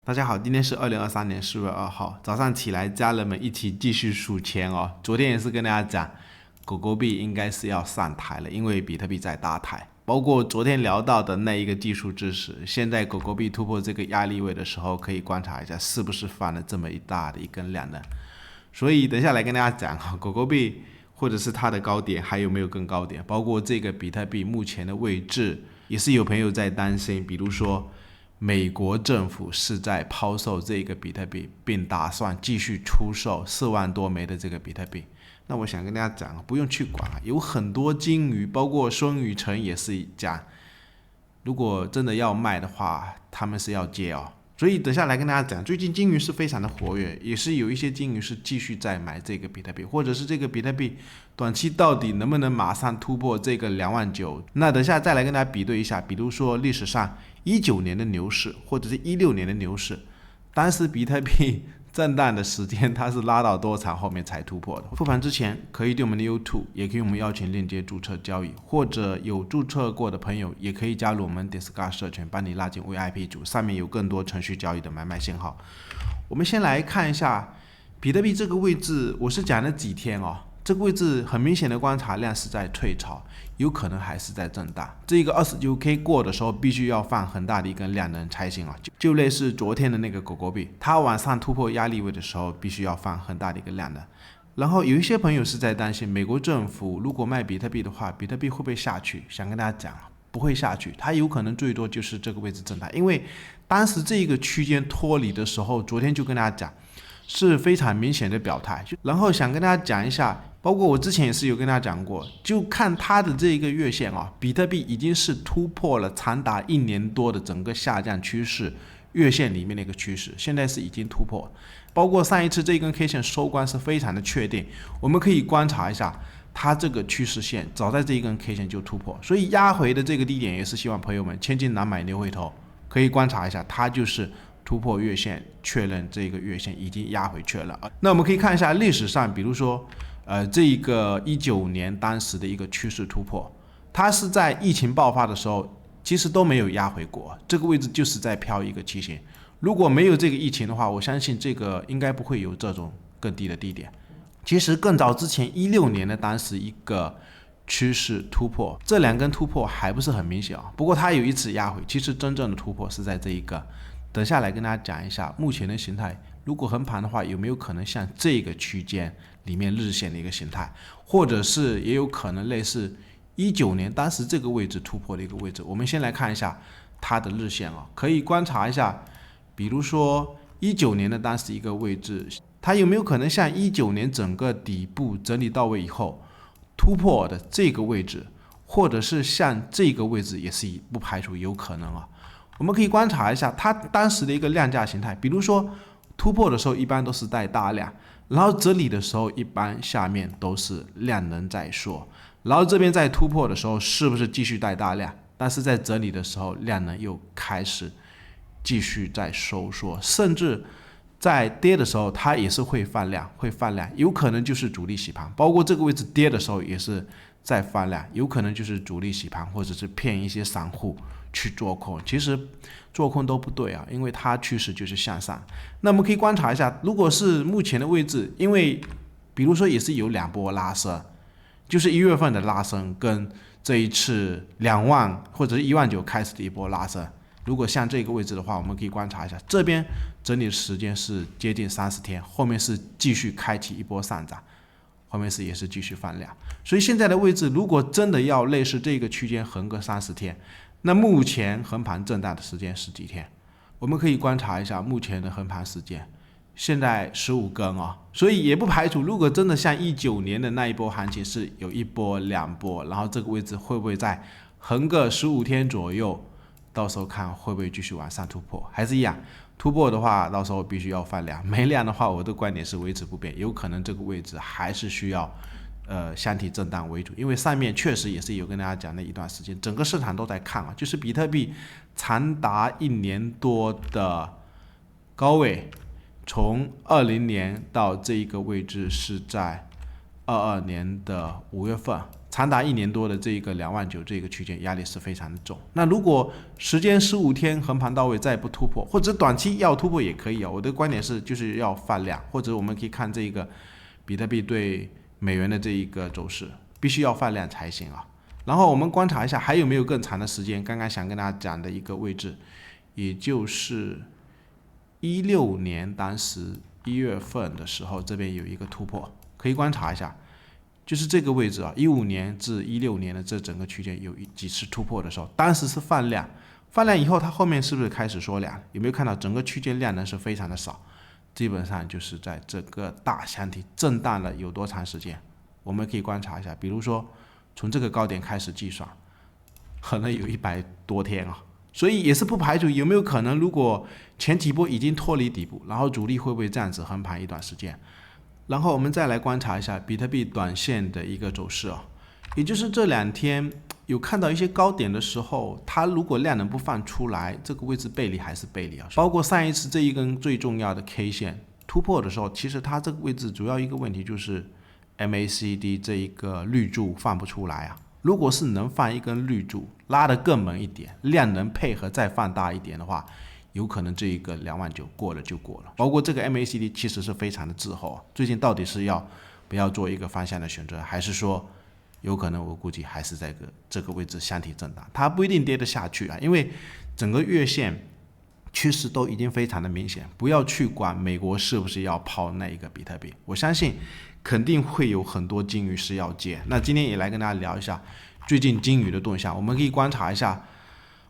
大家好，今天是2023年4月2号，早上起来，家人们一起继续数钱哦。昨天也是跟大家讲，狗狗币应该是要上台了，因为比特币在搭台。包括昨天聊到的那一个技术知识，现在狗狗币突破这个压力位的时候，可以观察一下是不是翻了这么一大的一根量能。所以等下来跟大家讲哈，狗狗币或者是它的高点还有没有更高点，包括这个比特币目前的位置，也是有朋友在担心，比如说美国政府是在抛售这个比特币，并打算继续出售4万多枚的这个比特币。那我想跟大家讲，不用去管了，有很多金鱼，包括孙宇晨也是讲，如果真的要卖的话，他们是要接哦。所以等下来跟大家讲，最近金鱼是非常的活跃，也是有一些金鱼是继续在买这个比特币，或者是这个比特币短期到底能不能马上突破这个29000？那等下再来跟大家比对一下，比如说历史上19年的牛市，或者是16年的牛市，当时比特币震荡的时间，它是拉到多长后面才突破的？复盘之前可以对我们的 YouTube， 也可以我们邀请链接注册交易，或者有注册过的朋友也可以加入我们 Discord 社群，帮你拉进 VIP 组，上面有更多程序交易的买卖信号。我们先来看一下比特币这个位置，我是讲了几天哦。这个位置很明显的观察量是在退潮，有可能还是在震荡。这个 29K 过的时候，必须要放很大的一根量能才行啊，就类似昨天的那个狗狗币，它往上突破压力位的时候，必须要放很大的一个量能。然后有一些朋友是在担心，美国政府如果卖比特币的话，比特币会不会下去？想跟大家讲，不会下去，它有可能最多就是这个位置震荡，因为当时这个区间脱离的时候，昨天就跟大家讲。是非常明显的表态，然后想跟大家讲一下，包括我之前也是有跟大家讲过，就看它的这一个月线啊，比特币已经是突破了长达1年多的整个下降趋势月线里面的一个趋势，现在是已经突破了。包括上一次这根 K 线收官是非常的确定，我们可以观察一下它这个趋势线，早在这一根 K 线就突破，所以压回的这个低点也是希望朋友们千金难买牛回头，可以观察一下，它就是突破月线，确认这个月线已经压回去了。那我们可以看一下历史上，比如说，这一个19年当时的一个趋势突破，它是在疫情爆发的时候，其实都没有压回过，这个位置就是在飘一个旗形。如果没有这个疫情的话，我相信这个应该不会有这种更低的低点。其实更早之前16年的当时一个趋势突破，这2根突破还不是很明显啊。不过它有一次压回，其实真正的突破是在这一个。等下来跟大家讲一下目前的形态，如果横盘的话，有没有可能像这个区间里面日线的一个形态，或者是也有可能类似19年当时这个位置突破的一个位置。我们先来看一下它的日线啊，可以观察一下，比如说19年的当时一个位置，它有没有可能像19年整个底部整理到位以后突破的这个位置，或者是像这个位置，也是不排除有可能啊。我们可以观察一下它当时的一个量价形态，比如说突破的时候一般都是带大量，然后整理的时候一般下面都是量能在缩，然后这边在突破的时候是不是继续带大量，但是在整理的时候量能又开始继续在收缩，甚至在跌的时候它也是会放量，有可能就是主力洗盘，包括这个位置跌的时候也是在放量，有可能就是主力洗盘，或者是骗一些散户去做空，其实做空都不对啊，因为它趋势就是向上。那我们可以观察一下，如果是目前的位置，因为比如说也是有2波拉升，就是1月份的拉升跟这一次2万或者是19000开始的一波拉升，如果像这个位置的话，我们可以观察一下，这边整理的时间是接近30天，后面是继续开启一波上涨，后面是也是继续放量，所以现在的位置如果真的要类似这个区间横个30天，那目前横盘震荡的时间是几天？我们可以观察一下目前的横盘时间，现在15根啊，所以也不排除，如果真的像19年的那一波行情是有1波2波，然后这个位置会不会在横个15天左右？到时候看会不会继续往上突破，还是一样，突破的话，到时候必须要放量，没量的话，我的观点是维持不变，有可能这个位置还是需要箱体震荡为主，因为上面确实也是有跟大家讲的一段时间，整个市场都在看啊，就是比特币长达1年多的高位，从20年到这一个位置是在22年的5月份长达1年多的这个29000这个区间压力是非常的重。那如果时间15天横盘到位再不突破，或者短期要突破也可以啊。我的观点是就是要放量，或者我们可以看这个比特币对美元的这一个走势，必须要放量才行啊。然后我们观察一下还有没有更长的时间，刚刚想跟大家讲的一个位置，也就是16年当时1月份的时候，这边有一个突破，可以观察一下。就是这个位置啊，15年至16年的这整个区间有几次突破的时候，当时是放量，放量以后它后面是不是开始缩量？有没有看到整个区间量能是非常的少？基本上就是在整个大箱体震荡了有多长时间？我们可以观察一下，比如说从这个高点开始计算，可能有100多天啊，所以也是不排除有没有可能，如果前几波已经脱离底部，然后主力会不会这样子横盘一段时间？然后我们再来观察一下比特币短线的一个走势啊，也就是这2天有看到一些高点的时候，它如果量能不放出来，这个位置背离还是背离啊。包括上一次这一根最重要的 K 线突破的时候，其实它这个位置主要一个问题就是 MACD 这一个绿柱放不出来啊。如果是能放一根绿柱拉得更猛一点，量能配合再放大一点的话，有可能这一个29000过了就过了。包括这个 MACD 其实是非常的滞后啊，最近到底是要不要做一个方向的选择，还是说有可能我估计还是在这个位置箱体震荡，它不一定跌得下去啊，因为整个月线趋势都已经非常的明显。不要去管美国是不是要抛那一个比特币，我相信肯定会有很多鲸鱼是要接。那今天也来跟大家聊一下最近鲸鱼的动向，我们可以观察一下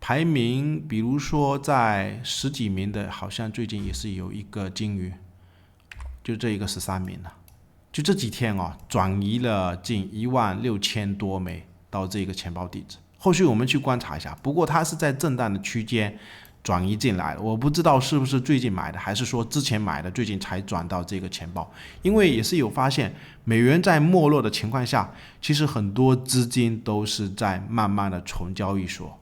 排名，比如说在10几名的，好像最近也是有一个鲸鱼，就这一个13名了。就这几天哦，转移了近16000多枚到这个钱包地址。后续我们去观察一下，不过它是在震荡的区间转移进来的，我不知道是不是最近买的，还是说之前买的，最近才转到这个钱包。因为也是有发现，美元在没落的情况下，其实很多资金都是在慢慢的从交易所。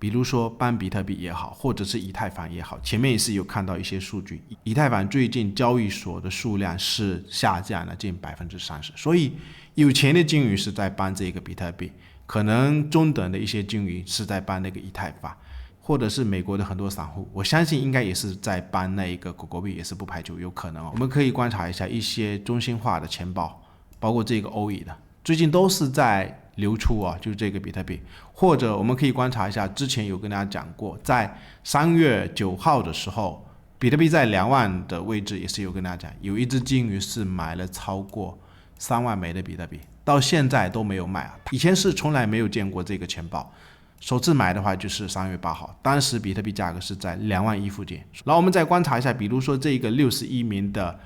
比如说搬比特币也好，或者是以太坊也好，前面也是有看到一些数据，以太坊最近交易所的数量是下降了近30%，所以有钱的鲸鱼是在搬这个比特币，可能中等的一些鲸鱼是在搬那个以太坊，或者是美国的很多散户，我相信应该也是在搬那一个狗狗币，也是不排除有可能哦。我们可以观察一下一些中心化的钱包，包括这个欧以的，最近都是在流出啊，就是这个比特币。或者我们可以观察一下，之前有跟大家讲过，在3月9号的时候，比特币在2万的位置，也是有跟大家讲，有一只鲸鱼是买了超过3万枚的比特币，到现在都没有卖啊。以前是从来没有见过这个钱包，首次买的话就是3月8号，当时比特币价格是在2万1附近。然后我们再观察一下，比如说这个61名的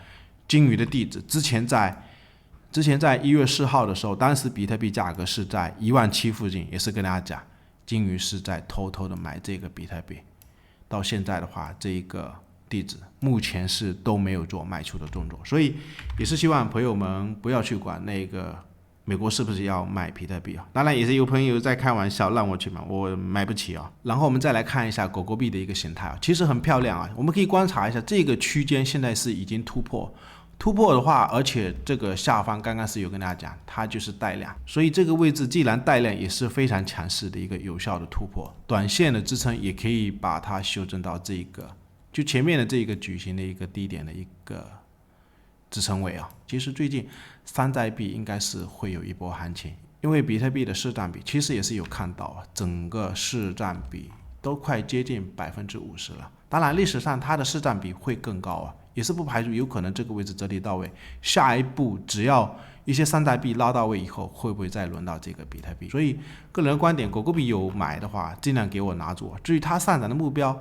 鲸鱼的地址，之前在1月4号的时候，当时比特币价格是在1万7附近，也是跟大家讲，鲸鱼是在偷偷的买这个比特币。到现在的话，这一个地址目前是都没有做卖出的动作，所以也是希望朋友们不要去管那个美国是不是要卖比特币啊。当然也是有朋友在开玩笑让我去买，我买不起啊。然后我们再来看一下狗狗币的一个形态啊，其实很漂亮啊，我们可以观察一下这个区间现在是已经突破的话，而且这个下方刚刚是有跟大家讲，它就是带量，所以这个位置既然带量，也是非常强势的一个有效的突破。短线的支撑也可以把它修正到这个，就前面的这个矩形的一个低点的一个支撑位啊。其实最近山寨币应该是会有一波行情，因为比特币的市占比其实也是有看到啊，整个市占比都快接近50%了。当然历史上它的市占比会更高啊，也是不排除有可能这个位置整理到位，下一步只要一些山寨币拉到位以后，会不会再轮到这个比特币？所以个人观点，狗狗币有买的话，尽量给我拿住。至于它上涨的目标，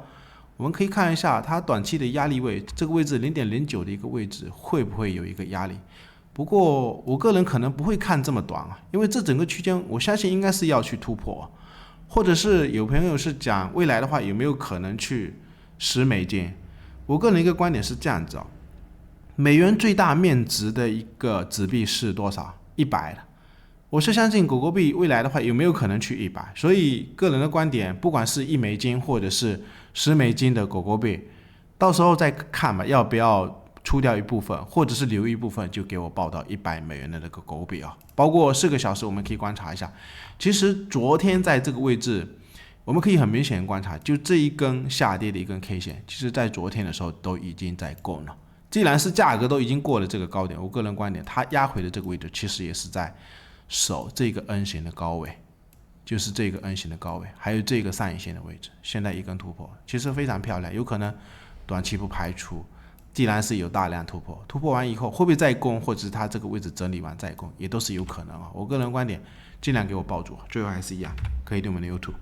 我们可以看一下它短期的压力位，这个位置 0.09 的一个位置会不会有一个压力？不过我个人可能不会看这么短啊，因为这整个区间我相信应该是要去突破，或者是有朋友是讲未来的话有没有可能去10美金？我个人一个观点是这样子哦，美元最大面值的一个纸币是多少？100的。我是相信狗狗币未来的话有没有可能去100，所以个人的观点，不管是1美金或者是10美金的狗狗币，到时候再看吧，要不要出掉一部分，或者是留一部分，就给我报到$100的这个狗币啊。包括4个小时，我们可以观察一下，其实昨天在这个位置，我们可以很明显观察，就这一根下跌的一根 K 线，其实在昨天的时候都已经在攻了。既然是价格都已经过了这个高点，我个人观点，它压回的这个位置其实也是在守这个 N 型的高位，就是这个 N 型的高位，还有这个上影线的位置，现在一根突破，其实非常漂亮，有可能短期不排除。既然是有大量突破，突破完以后会不会再攻，或者是它这个位置整理完再攻，也都是有可能啊。我个人观点，尽量给我抱住，最后还是一样，可以对我们的 YouTube